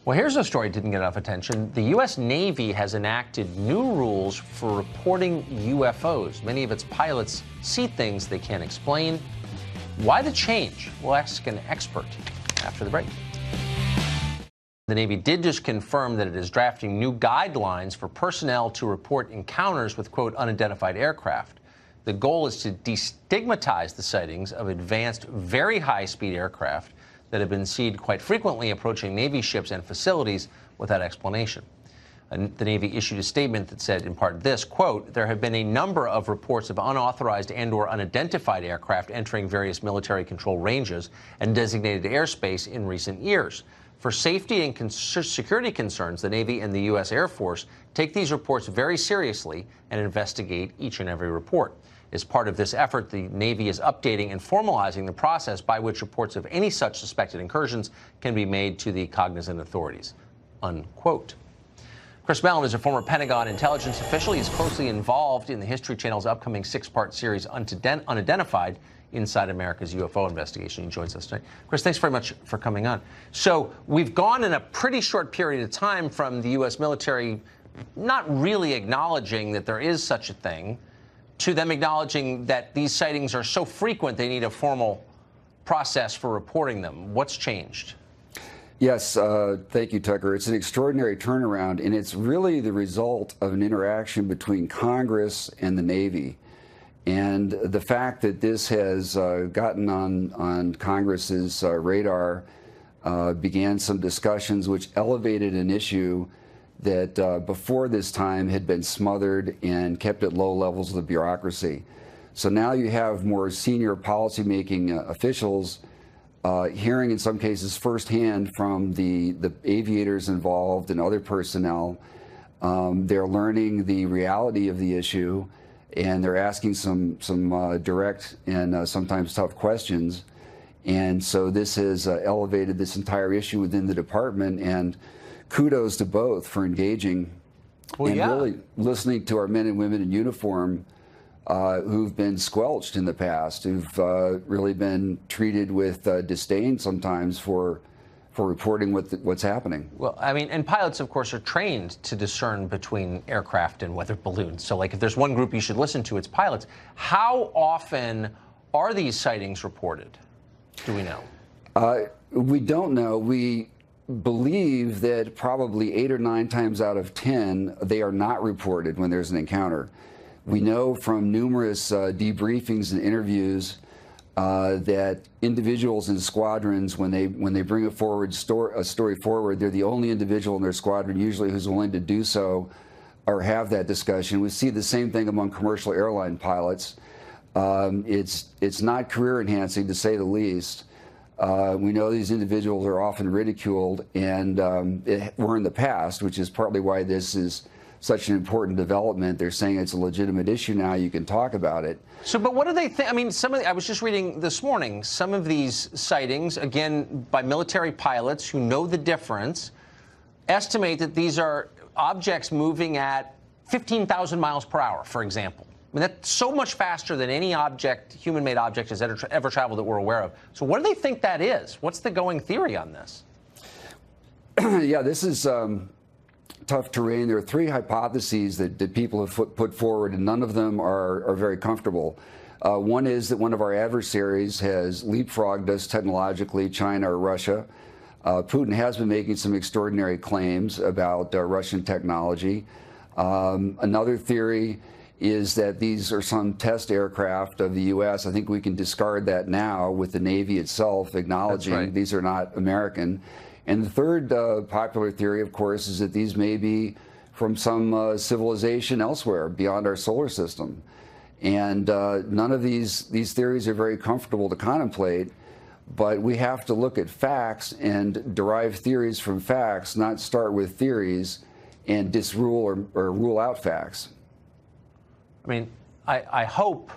Well, here's a story that didn't get enough attention. The U.S. Navy has enacted new rules for reporting UFOs. Many of its pilots see things they can't explain. Why the change? We'll ask an expert after the break. The Navy did just confirm that it is drafting new guidelines for personnel to report encounters with, quote, unidentified aircraft. The goal is to destigmatize the sightings of advanced, very high-speed aircraft that have been seen quite frequently approaching Navy ships and facilities without explanation. The Navy issued a statement that said, in part, this, quote, there have been a number of reports of unauthorized and/or unidentified aircraft entering various military control ranges and designated airspace in recent years. For safety and security concerns, the Navy and the U.S. Air Force take these reports very seriously and investigate each and every report. As part of this effort, the Navy is updating and formalizing the process by which reports of any such suspected incursions can be made to the cognizant authorities, unquote. Chris Mellon is a former Pentagon intelligence official. He's closely involved in the History Channel's upcoming 6-part series, Unidentified, Inside America's UFO Investigation. He joins us tonight. Chris, thanks very much for coming on. So we've gone in a pretty short period of time from the U.S. military not really acknowledging that there is such a thing to them acknowledging that these sightings are so frequent they need a formal process for reporting them. What's changed? Yes, thank you, Tucker. It's an extraordinary turnaround, and it's really the result of an interaction between Congress and the Navy. And the fact that this has gotten on Congress's radar began some discussions which elevated an issue that before this time had been smothered and kept at low levels of the bureaucracy. So now you have more senior policymaking officials hearing in some cases firsthand from the aviators involved and other personnel. They're learning the reality of the issue, and they're asking some direct and sometimes tough questions. And so this has elevated this entire issue within the department, and kudos to both for engaging really listening to our men and women in uniform who've been squelched in the past, who've really been treated with disdain sometimes for reporting what's happening. Well, I mean, and pilots, of course, are trained to discern between aircraft and weather balloons. So, like, if there's one group you should listen to, it's pilots. How often are these sightings reported? Do we know? We don't know. We believe that probably 8 or 9 times out of 10, they are not reported when there's an encounter. We know from numerous debriefings and interviews that individuals in squadrons, when they bring a story forward, they're the only individual in their squadron usually who's willing to do so or have that discussion. We see the same thing among commercial airline pilots. It's not career enhancing, to say the least. We know these individuals are often ridiculed, and were in the past, which is partly why this is such an important development. They're saying it's a legitimate issue now. You can talk about it. So, but what do they think? I mean, I was just reading this morning, some of these sightings, again, by military pilots who know the difference, estimate that these are objects moving at 15,000 miles per hour, for example. I mean, that's so much faster than any object, human-made object, has ever traveled that we're aware of. So what do they think that is? What's the going theory on this? Yeah, this is tough terrain. There are 3 hypotheses that people have put forward, and none of them are very comfortable. One is that one of our adversaries has leapfrogged us technologically, China or Russia. Putin has been making some extraordinary claims about Russian technology. Another theory is that these are some test aircraft of the U.S. I think we can discard that now with the Navy itself acknowledging these are not American. And the third popular theory, of course, is that these may be from some civilization elsewhere beyond our solar system. And none of these theories are very comfortable to contemplate, but we have to look at facts and derive theories from facts, not start with theories and disrule or rule out facts. I mean, I hope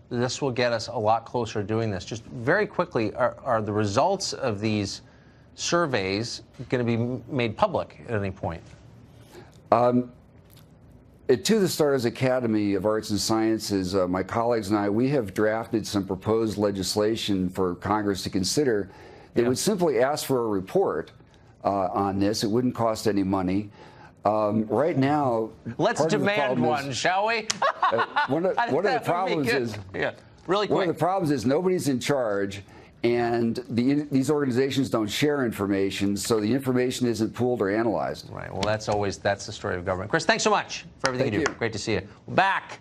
this will get us a lot closer to doing this. Just very quickly, are the results of these surveys going to be made public at any point? To the Stars Academy of Arts and Sciences, my colleagues and I, we have drafted some proposed legislation for Congress to consider that would simply ask for a report on this. It wouldn't cost any money. Right now, let's demand one, shall we? One of the problems is, really quick. One of the problems is nobody's in charge, and these organizations don't share information, so the information isn't pooled or analyzed. Right. Well, that's the story of government. Chris, thanks so much for everything you do. Great to see you. Back.